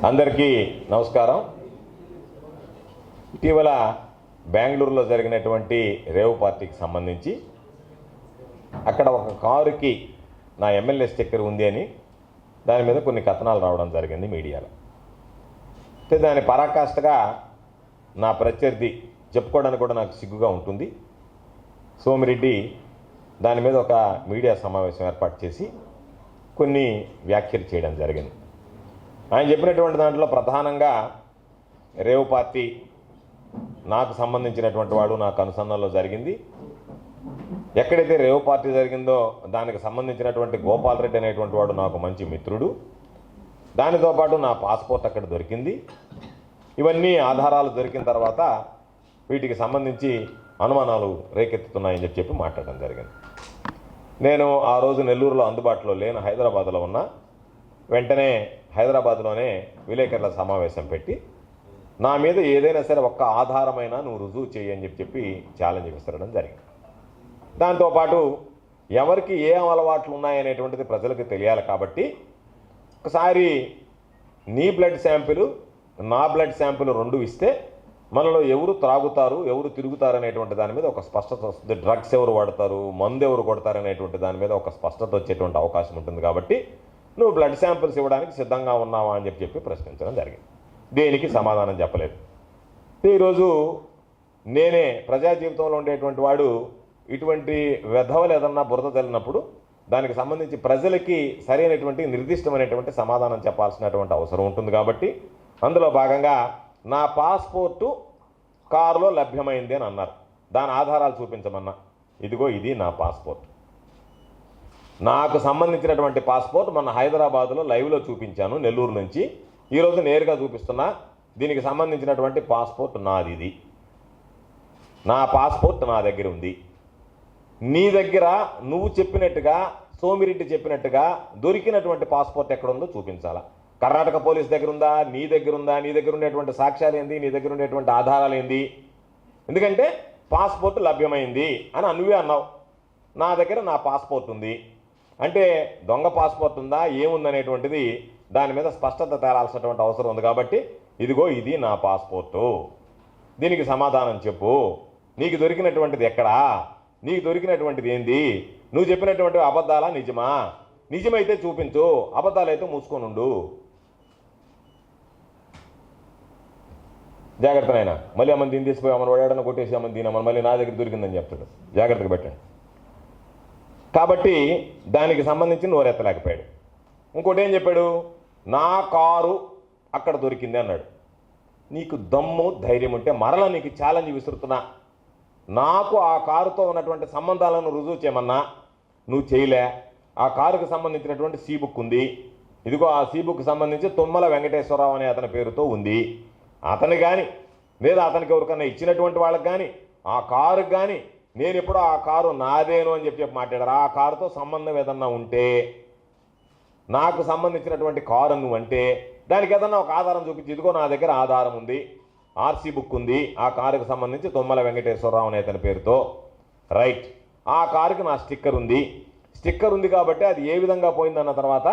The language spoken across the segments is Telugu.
అందరికీ నమస్కారం. ఇటీవల బెంగళూరులో జరిగినటువంటి రేవ్ పార్టీకి సంబంధించి అక్కడ ఒక కారుకి నా ఎమ్మెల్యే స్టిక్కర్ ఉంది అని దాని మీద కొన్ని కథనాలు రావడం జరిగింది మీడియాలో. అయితే దాని పరాకాష్ఠగా నా ప్రత్యర్థి చెప్పుకోవడానికి కూడా నాకు సిగ్గుగా ఉంటుంది, సోమిరెడ్డి దాని మీద ఒక మీడియా సమావేశం ఏర్పాటు చేసి కొన్ని వ్యాఖ్యలు చేయడం జరిగింది. ఆయన చెప్పినటువంటి దాంట్లో ప్రధానంగా రేవ్ పార్టీ నాకు సంబంధించినటువంటి వాడు, నాకు అనుసంధానంలో జరిగింది. ఎక్కడైతే రేవ్ పార్టీ జరిగిందో దానికి సంబంధించినటువంటి గోపాల్ రెడ్డి అనేటువంటి వాడు నాకు మంచి మిత్రుడు. దానితో పాటు నా పాస్పోర్ట్ అక్కడ దొరికింది. ఇవన్నీ ఆధారాలు దొరికిన తర్వాత వీటికి సంబంధించి అనుమానాలు రేకెత్తుతున్నాయని చెప్పి మాట్లాడడం జరిగింది. నేను ఆ రోజు నెల్లూరులో అందుబాటులో లేను, హైదరాబాద్లో ఉన్నా. వెంటనే హైదరాబాద్లోనే విలేకరుల సమావేశం పెట్టి నా మీద ఏదైనా సరే ఒక్క ఆధారమైనా నువ్వు రుజువు చేయని చెప్పి ఛాలెంజ్ విసరడం జరిగింది. దాంతోపాటు ఎవరికి ఏ అలవాట్లు ఉన్నాయనేటువంటిది ప్రజలకు తెలియాలి కాబట్టి ఒకసారి నీ బ్లడ్ శాంపిల్, నా బ్లడ్ శాంపిల్ రెండు ఇస్తే మనలో ఎవరు త్రాగుతారు, ఎవరు తిరుగుతారు అనేటువంటి దాని మీద ఒక స్పష్టత వస్తుంది. డ్రగ్స్ ఎవరు వాడతారు, మందు ఎవరు కొడతారు అనేటువంటి దాని మీద ఒక స్పష్టత వచ్చేటువంటి అవకాశం ఉంటుంది. కాబట్టి నువ్వు బ్లడ్ శాంపిల్స్ ఇవ్వడానికి సిద్ధంగా ఉన్నావా అని చెప్పి ప్రశ్నించడం జరిగింది. దేనికి సమాధానం చెప్పలేదు. ఈరోజు నేనే ప్రజా జీవితంలో ఉండేటువంటి వాడు ఇటువంటి వెధవలు ఏదన్నా బురద తల్లినప్పుడు దానికి సంబంధించి ప్రజలకి సరైనటువంటి నిర్దిష్టమైనటువంటి సమాధానం చెప్పాల్సినటువంటి అవసరం ఉంటుంది. కాబట్టి అందులో భాగంగా నా పాస్పోర్టు కారులో లభ్యమైంది అని అన్నారు. దాని ఆధారాలు చూపించమన్నా. ఇదిగో ఇది నా పాస్పోర్ట్. నాకు సంబంధించినటువంటి పాస్పోర్ట్ మన హైదరాబాదులో లైవ్లో చూపించాను నెల్లూరు నుంచి. ఈరోజు నేరుగా చూపిస్తున్నా. దీనికి సంబంధించినటువంటి పాస్పోర్ట్ నాది. ఇది నా పాస్పోర్ట్ నా దగ్గర ఉంది. నీ దగ్గర నువ్వు చెప్పినట్టుగా, సోమిరెడ్డి చెప్పినట్టుగా దొరికినటువంటి పాస్పోర్ట్ ఎక్కడుందో చూపించాలా. కర్ణాటక పోలీస్ దగ్గర ఉందా, నీ దగ్గర ఉందా, నీ దగ్గర ఉండేటువంటి సాక్ష్యాలు ఏంది, నీ దగ్గర ఉండేటువంటి ఆధారాలు ఏంది? ఎందుకంటే పాస్పోర్ట్ లభ్యమైంది అని నువ్వే అన్నావు. నా దగ్గర నా పాస్పోర్ట్ ఉంది అంటే దొంగ పాస్పోర్ట్ ఉందా, ఏముందనేటువంటిది దాని మీద స్పష్టత తేలాల్సినటువంటి అవసరం ఉంది. కాబట్టి ఇదిగో ఇది నా పాస్పోర్టు, దీనికి సమాధానం చెప్పు. నీకు దొరికినటువంటిది ఎక్కడా, నీకు దొరికినటువంటిది ఏంది, నువ్వు చెప్పినటువంటి అబద్ధాలా నిజమా? నిజమైతే చూపించు, అబద్ధాలైతే మూసుకొని ఉండు. జాగ్రత్తనైనా మళ్ళీ అమ్మని దీన్ని తీసిపోయి అమ్మని వాడాడని కొట్టేసి అమ్మని దీని అమ్మని మళ్ళీ నా దగ్గర దొరికిందని చెప్తాడు. జాగ్రత్తగా పెట్టండి. కాబట్టి దానికి సంబంధించి నోరెత్తలేకపోయాడు. ఇంకోటి ఏం చెప్పాడు, నా కారు అక్కడ దొరికింది అన్నాడు. నీకు దమ్ము ధైర్యం ఉంటే మరలా నీకు ఛాలెంజ్ విసురుతున్నా. నాకు ఆ కారుతో ఉన్నటువంటి సంబంధాలను రుజువు చేయమన్నా నువ్వు చేయలే. ఆ కారుకు సంబంధించినటువంటి సీ బుక్ ఉంది. ఇదిగో ఆ సీ బుక్ సంబంధించి తుమ్మల వెంకటేశ్వరరావు అనే అతని పేరుతో ఉంది. అతను కానీ లేదా అతనికి ఎవరికన్నా ఇచ్చినటువంటి వాళ్ళకి కానీ ఆ కారుకి కానీ నేను ఎప్పుడో ఆ కారు నాదేను అని చెప్పి మాట్లాడారు. ఆ కారుతో సంబంధం ఏదన్నా ఉంటే, నాకు సంబంధించినటువంటి కారు నువ్వంటే దానికి ఏదన్నా ఒక ఆధారం చూపించి, ఇదిగో నా దగ్గర ఆధారం ఉంది, ఆర్సీ బుక్ ఉంది, ఆ కారుకు సంబంధించి తుమ్మల వెంకటేశ్వరరావు అనే అతని పేరుతో, రైట్. ఆ కారుకి నా స్టిక్కర్ ఉంది. స్టిక్కర్ ఉంది కాబట్టి అది ఏ విధంగా పోయిందన్న తర్వాత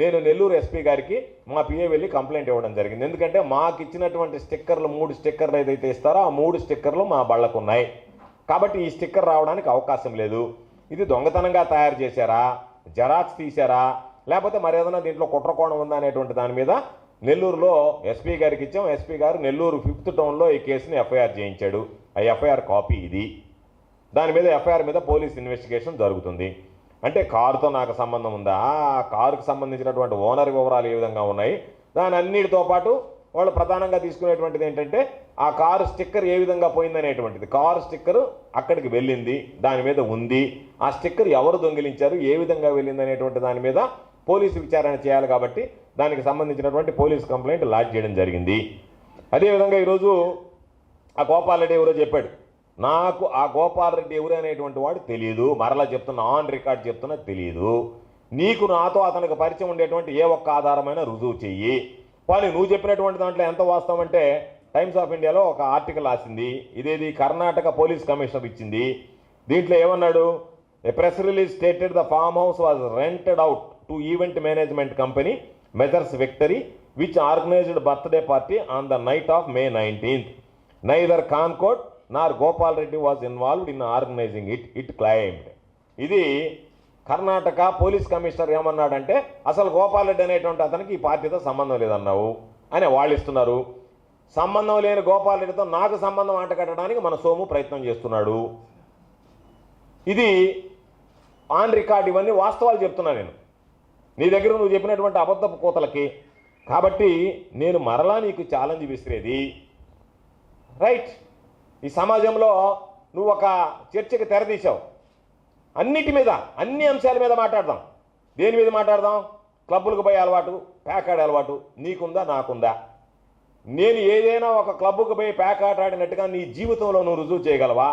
నేను నెల్లూరు ఎస్పీ గారికి మా పిఏ వెళ్ళి కంప్లైంట్ ఇవ్వడం జరిగింది. ఎందుకంటే మాకు ఇచ్చినటువంటి స్టిక్కర్లు 3 స్టిక్కర్లు ఏదైతే ఇస్తారో ఆ 3 స్టిక్కర్లు మా బళ్ళకు ఉన్నాయి. కాబట్టి ఈ స్టిక్కర్ రావడానికి అవకాశం లేదు. ఇది దొంగతనంగా తయారు చేశారా, జెరాక్స్ తీశారా, లేకపోతే మరేదైనా దీంట్లో కుట్రకోణం ఉందా అనేటువంటి దాని మీద నెల్లూరులో ఎస్పీ గారికి ఇచ్చాం. ఎస్పీ గారు నెల్లూరు 5th టౌన్లో ఈ కేసుని ఎఫ్ఐఆర్ చేయించాడు. ఆ ఎఫ్ఐఆర్ కాపీ ఇది. దాని మీద ఎఫ్ఐఆర్ మీద పోలీస్ ఇన్వెస్టిగేషన్ జరుగుతుంది. అంటే కారుతో నాకు సంబంధం ఉందా, ఆ కారుకు సంబంధించినటువంటి ఓనర్ వివరాలు ఏ విధంగా ఉన్నాయి, దాని అన్నిటితో పాటు వాళ్ళు ప్రధానంగా తీసుకునేటువంటిది ఏంటంటే ఆ కారు స్టిక్కర్ ఏ విధంగా పోయిందనేటువంటిది. కారు స్టిక్కర్ అక్కడికి వెళ్ళింది, దాని మీద ఉంది. ఆ స్టిక్కర్ ఎవరు దొంగిలించారు, ఏ విధంగా వెళ్ళింది అనేటువంటి దాని మీద పోలీసు విచారణ చేయాలి. కాబట్టి దానికి సంబంధించినటువంటి పోలీస్ కంప్లైంట్ లాడ్జ్ చేయడం జరిగింది. అదేవిధంగా ఈరోజు ఆ గోపాల్ రెడ్డి ఎవరో చెప్పాడు. నాకు ఆ గోపాల్ రెడ్డి ఎవరు అనేటువంటి వాడు తెలియదు. మరలా చెప్తున్నా, ఆన్ రికార్డ్ చెప్తున్నా, తెలియదు. నీకు నాతో అతనికి పరిచయం ఉండేటువంటి ఏ ఒక్క ఆధారమైన రుజువు చెయ్యి. కానీ నువ్వు చెప్పినటువంటి దాంట్లో ఎంత వాస్తవం అంటే టైమ్స్ ఆఫ్ ఇండియాలో ఒక ఆర్టికల్ రాసింది. ఇదేది కర్ణాటక పోలీస్ కమిషనర్ ఇచ్చింది. దీంట్లో ఏమన్నాడు, a press release stated the farm house was rented out to event management company measures victory which organized birthday party on the night of May 19th. Neither Concord nor Gopal Reddy was involved in organizing it, it claimed. ఇది కర్ణాటక పోలీస్ కమిషనర్ ఏమన్నాడంటే అసలు గోపాల్ రెడ్డి అనేటువంటి అతనికి ఈ పార్టీతో సంబంధం లేదన్నావు అని వాళ్ళు ఇస్తున్నారు. సంబంధం లేని గోపాల్ రెడ్డితో నాకు సంబంధం అంటకట్టడానికి మన సోము ప్రయత్నం చేస్తున్నాడు. ఇది ఆన్ రికార్డ్, ఇవన్నీ వాస్తవాలు చెప్తున్నా నేను నీ దగ్గర నువ్వు చెప్పినటువంటి అబద్ధపు కోతలకి. కాబట్టి నేను మరలా నీకు ఛాలెంజ్ విసిరేది, రైట్, ఈ సమాజంలో నువ్వు ఒక చర్చకి తెరదీశావు. అన్నిటి మీద, అన్ని అంశాల మీద మాట్లాడదాం. దేని మీద మాట్లాడదాం? క్లబ్బులకు పోయే అలవాటు, ప్యాకాడే అలవాటు నీకుందా, నాకుందా? నేను ఏదైనా ఒక క్లబ్బుకు పోయి ప్యాకాట ఆడినట్టుగా నీ జీవితంలో నువ్వు రుజువు చేయగలవా?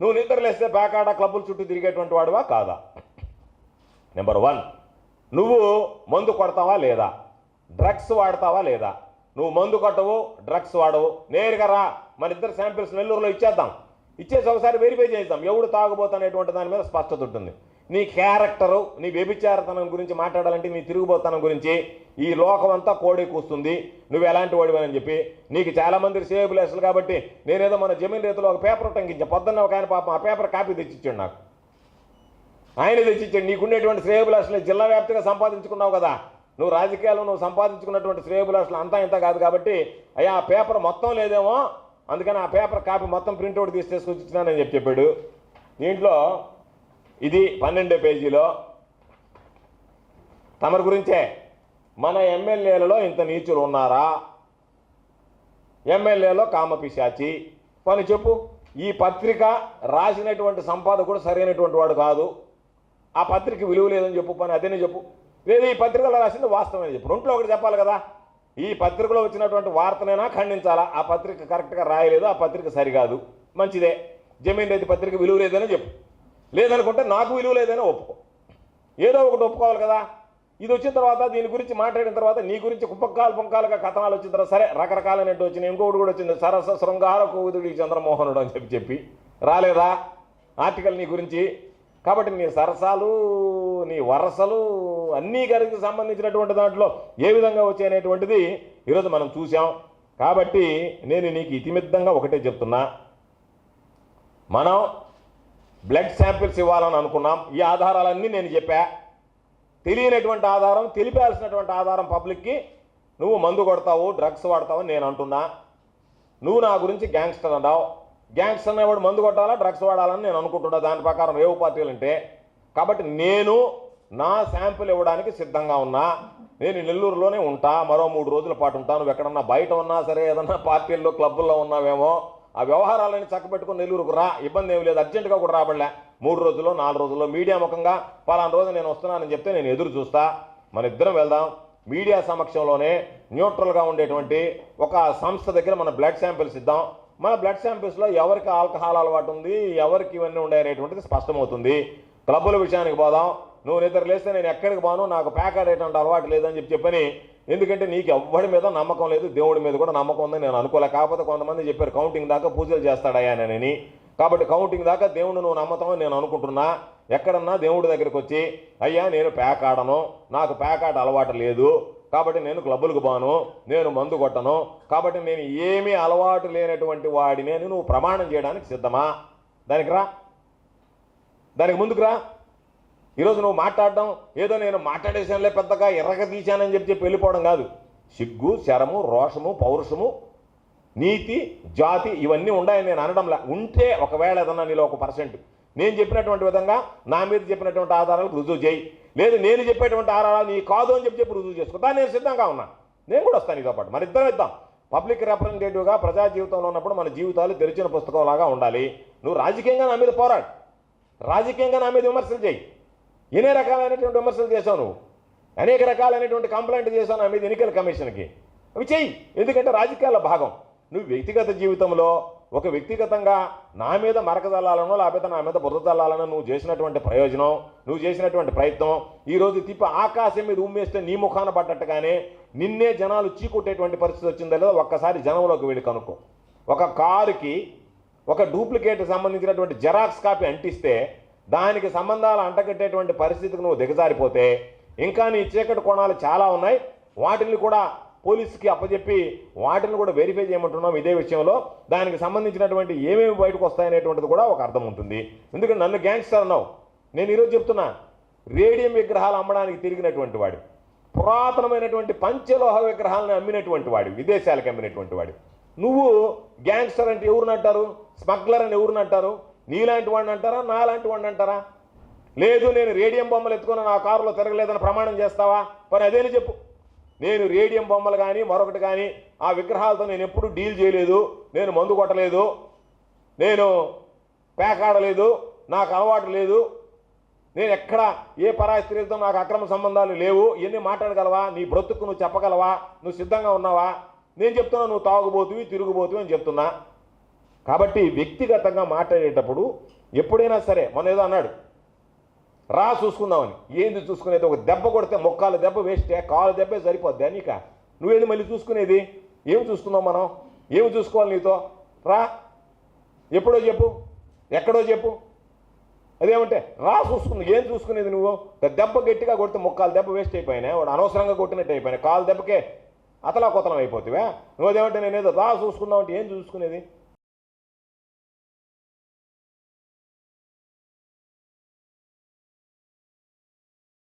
నువ్వు నిద్రలేస్తే ప్యాకాట క్లబ్బుల చుట్టూ తిరిగేటువంటి వాడువా కాదా? నెంబర్ 1, నువ్వు మందు కొడతావా లేదా? డ్రగ్స్ వాడతావా లేదా? నువ్వు మందు కొట్టవు, డ్రగ్స్ వాడవు, నేరుగా రా, మన ఇద్దరు శాంపిల్స్ నెల్లూరులో ఇచ్చేద్దాం. ఇచ్చేసి ఒకసారి వెరిఫై చేద్దాం ఎవడు తాగుబోతనేటువంటి దాని మీద స్పష్టత ఉంటుంది. నీ క్యారెక్టరు, నీ వ్యభిచారతనం గురించి మాట్లాడాలంటే, నీ తిరుగుబోతనం గురించి ఈ లోకం అంతా కోడి కూస్తుంది నువ్వు ఎలాంటి వాడివని చెప్పి. నీకు చాలామంది సేబులు అసలు కాబట్టి నేనేదో మన జమీన్ రైతులో ఒక పేపర్ ఉటంకించా. పొద్దున్న ఒక ఆయన పాపం ఆ పేపర్ కాపీ తెచ్చిచ్చాడు నాకు. ఆయన తెచ్చిచ్చాడు. నీకుండేటువంటి శ్రేయబులాషులు జిల్లా వ్యాప్తిగా సంపాదించుకున్నావు కదా. నువ్వు రాజకీయాల్లో నువ్వు సంపాదించుకున్నటువంటి శ్రేయబులాషులు అంతా ఇంత కాదు కాబట్టి అయ్యా ఆ పేపర్ మొత్తం లేదేమో, అందుకని ఆ పేపర్ కాపీ మొత్తం ప్రింట్అవుట్ తీసి తీసుకొచ్చి ఇచ్చినానని చెప్పాడు. దీంట్లో ఇది 12 పేజీలో తమరి గురించే, మన ఎమ్మెల్యేలలో ఇంత నీచులు ఉన్నారా, ఎమ్మెల్యేలో కామపిశాచి పని చెప్పు. ఈ పత్రిక రాసినటువంటి సంపాదకుడు సరైనటువంటి వాడు కాదు, ఆ పత్రిక విలువ లేదని చెప్పు పని, అదేనే చెప్పు. లేదు ఈ పత్రికలో రాసింది వాస్తవమే చెప్పు. రెంట్లో ఒకటి చెప్పాలి కదా. ఈ పత్రికలో వచ్చినటువంటి వార్తనైనా ఖండించాలా. ఆ పత్రిక కరెక్ట్గా రాయలేదు, ఆ పత్రిక సరికాదు, మంచిదే. జమీన్ రైతు పత్రిక విలువ లేదని చెప్పు. లేదనుకుంటే నాకు విలువ లేదని ఒప్పుకో. ఏదో ఒకటి ఒప్పుకోవాలి కదా. ఇది వచ్చిన తర్వాత, దీని గురించి మాట్లాడిన తర్వాత, నీ గురించి పుంకాలుగా కథనాలు వచ్చిన తర్వాత సరే రకరకాలైనట్టు వచ్చినాయి. ఇంకొకటి కూడా వచ్చింది, సరస శృంగార కోవిదుడి చంద్రమోహనుడు అని చెప్పి రాలేదా ఆర్టికల్ నీ గురించి. కాబట్టి నీ సరసాలు, నీ వరసలు అన్నీ గారికి సంబంధించినటువంటి దాంట్లో ఏ విధంగా వచ్చాయనేటువంటిది ఈరోజు మనం చూసాం. కాబట్టి నేను నీకు ఇతిమిద్దంగా ఒకటే చెప్తున్నా, మనం బ్లడ్ శాంపిల్స్ ఇవ్వాలని అనుకున్నాం. ఈ ఆధారాలన్నీ నేను చెప్పా. తెలియనటువంటి ఆధారం, తెలిపాల్సినటువంటి ఆధారం పబ్లిక్కి నువ్వు మందు కొడతావు, డ్రగ్స్ వాడతావు నేను అంటున్నా. నువ్వు నా గురించి గ్యాంగ్స్టర్ అన్నావు. గ్యాంగ్స్టర్ అనేవాడు మందు కొట్టాలా, డ్రగ్స్ వాడాలని నేను అనుకుంటున్నా దాని ప్రకారం రేవు పార్టీలు అంటే. కాబట్టి నేను నా శాంపుల్ ఇవ్వడానికి సిద్ధంగా ఉన్నా. నేను నెల్లూరులోనే ఉంటా, మరో 3 రోజుల పాటు ఉంటాను. నువ్వు ఎక్కడన్నా బయట ఉన్నా సరే, ఏదన్నా పార్టీల్లో క్లబ్బుల్లో ఉన్నావేమో, ఆ వ్యవహారాలని చక్కబెట్టుకుని నెల్లూరుకు రా, ఇబ్బంది ఏమి లేదు. అర్జెంటుగా కూడా రాబడలే. 3 రోజుల్లో 4 రోజుల్లో మీడియా ముఖంగా పలానా రోజు నేను వస్తున్నానని చెప్తే నేను ఎదురు చూస్తా. మన ఇద్దరం వెళ్దాం. మీడియా సమక్షంలోనే న్యూట్రల్గా ఉండేటువంటి ఒక సంస్థ దగ్గర మన బ్లడ్ శాంపిల్స్ ఇద్దాం. మన బ్లడ్ శాంపిల్స్లో ఎవరికి ఆల్కహాల్ అలవాటు ఉంది, ఎవరికి ఇవన్నీ ఉన్నాయనేటువంటిది స్పష్టమవుతుంది. క్లబ్బుల విషయానికి పోదాం. నువ్వు నిద్ర లేస్తే నేను ఎక్కడికి పోను, నాకు ప్యాక్ ఆడేటువంటి అలవాటు లేదని చెప్పని. ఎందుకంటే నీకు ఎవ్వడి మీద నమ్మకం లేదు, దేవుడి మీద కూడా నమ్మకం ఉందని నేను అనుకోలే. కాకపోతే కొంతమంది చెప్పారు కౌంటింగ్ దాకా పూజలు చేస్తాడయ్యానని. కాబట్టి కౌంటింగ్ దాకా దేవుడు నువ్వు నమ్మతామని నేను అనుకుంటున్నా. ఎక్కడన్నా దేవుడి దగ్గరికి వచ్చి అయ్యా నేను ప్యాక్ ఆడను, నాకు ప్యాక్ ఆట అలవాటు లేదు, కాబట్టి నేను క్లబ్బులకు పోను, నేను మందు కొట్టను, కాబట్టి నేను ఏమీ అలవాటు లేనటువంటి వాడిని అని నువ్వు ప్రమాణం చేయడానికి సిద్ధమా? దానికి రా, దానికి ముందుకు రా. ఈరోజు నువ్వు మాట్లాడడం ఏదో నేను మాట్లాడేసానులే పెద్దగా ఎర్రగ తీశానని చెప్పి వెళ్ళిపోవడం కాదు. సిగ్గు, శరము, రోషము, పౌరుషము, నీతి, జాతి ఇవన్నీ ఉన్నాయని నేను అనడంలా. ఉంటే ఒకవేళ ఏదన్నా నీలో 1% నేను చెప్పినటువంటి విధంగా నా మీద చెప్పినటువంటి ఆధారాలకు రుజువు చేయి. లేదు నేను చెప్పేటువంటి ఆధారాలు నీ కాదు అని చెప్పి రుజువు చేసుకో. దాన్ని నేను సిద్ధంగా ఉన్నా. నేను కూడా వస్తాను నీతో పాటు. మన ఇద్దరం ఇద్దాం. పబ్లిక్ రిప్రజెంటేటివ్గా ప్రజా జీవితంలో ఉన్నప్పుడు మన జీవితాలు తెరిచిన పుస్తకంలాగా ఉండాలి. నువ్వు రాజకీయంగా నా మీద పోరాడు, రాజకీయంగా నా మీద విమర్శలు చేయి. ఎన్ని రకాలైనటువంటి విమర్శలు చేశావు నువ్వు, అనేక రకాలైనటువంటి కంప్లైంట్ చేశావు నా మీద ఎన్నికల కమిషన్కి. అవి చెయ్యి, ఎందుకంటే రాజకీయాల భాగం. నువ్వు వ్యక్తిగత జీవితంలో ఒక వ్యక్తిగతంగా నా మీద మరక చల్లాలనో లేకపోతే నా మీద బురద చల్లాలనో నువ్వు చేసినటువంటి ప్రయోజనం, నువ్వు చేసినటువంటి ప్రయత్నం ఈరోజు తిప్పి ఆకాశం మీద ఉమ్మేస్తే నీ ముఖాన పడ్డట్టుగానే నిన్నే జనాలు చీకొట్టేటువంటి పరిస్థితి వచ్చిందో లేదో ఒక్కసారి జనంలోకి వెళ్ళి కనుక్కో. ఒక కారుకి ఒక డూప్లికేట్ సంబంధించినటువంటి జెరాక్స్ కాపీ అంటిస్తే దానికి సంబంధాలు అంటగట్టేటువంటి పరిస్థితికి నువ్వు దిగజారిపోతే ఇంకా నీ చీకటి కోణాలు చాలా ఉన్నాయి. వాటిని కూడా పోలీసుకి అప్పచెప్పి వాటిని కూడా వెరిఫై చేయమంటున్నాం ఇదే విషయంలో. దానికి సంబంధించినటువంటి ఏమేమి బయటకు వస్తాయనేటువంటిది కూడా ఒక అర్థం ఉంటుంది. ఎందుకంటే నన్ను గ్యాంగ్స్టర్ అన్నావు. నేను ఈరోజు చెప్తున్నా, రేడియం విగ్రహాలు అమ్మడానికి తిరిగినటువంటి వాడు, పురాతనమైనటువంటి పంచలోహ విగ్రహాలను అమ్మినటువంటి వాడు, విదేశాలకు అమ్మినటువంటి వాడు. నువ్వు గ్యాంగ్స్టర్ అంటే ఎవరిని అంటారు? స్మగ్లర్ అని ఎవరిని అంటారు? నీలాంటి వాడిని అంటారా, నాలాంటి వాడిని అంటారా? లేదు నేను రేడియం బొమ్మలు ఎత్తుకుని నా కారులో తిరగలేదని ప్రమాణం చేస్తావా? మరి అదేని చెప్పు. నేను రేడియం బొమ్మలు కానీ మరొకటి కానీ ఆ విగ్రహాలతో నేను ఎప్పుడు డీల్ చేయలేదు, నేను మందు కొట్టలేదు, నేను పేకాడలేదు, నాకు అలవాటు లేదు, నేను ఎక్కడ ఏ పరాయి స్త్రీలతో నాకు అక్రమ సంబంధాలు లేవు, ఇవన్నీ మాట్లాడగలవా? నీ బ్రతుకు నువ్వు చెప్పగలవా? నువ్వు సిద్ధంగా ఉన్నావా? నేను చెప్తున్నా నువ్వు తాగుబోతువి తిరుగుబోతువి అని చెప్తున్నా. కాబట్టి వ్యక్తిగతంగా మాట్లాడేటప్పుడు ఎప్పుడైనా సరే, మన ఏదో అన్నాడు రా చూసుకుందామని. ఏంది చూసుకునేది? ఒక దెబ్బ కొడితే మొక్కాల దెబ్బ వేస్తే కాలు దెబ్బే సరిపోద్దా నీక? నువ్వేది మళ్ళీ చూసుకునేది? ఏమి చూసుకుందాం మనం? ఏమి చూసుకోవాలి నీతో? రా, ఎప్పుడో చెప్పు, ఎక్కడో చెప్పు. అదేమంటే రా చూసుకుంది. ఏం చూసుకునేది నువ్వు? దెబ్బ గట్టిగా కొడితే మొక్కాల దెబ్బ వేస్ట్ అయిపోయినాయి, వాడు అనవసరంగా కొట్టినట్టు అయిపోయినాయి, కాలు దెబ్బకే అతలా కొతలం అయిపోతావా? నువ్వు అదేమంటే నేనేదో రా చూసుకుందాం అంటే ఏం చూసుకునేది?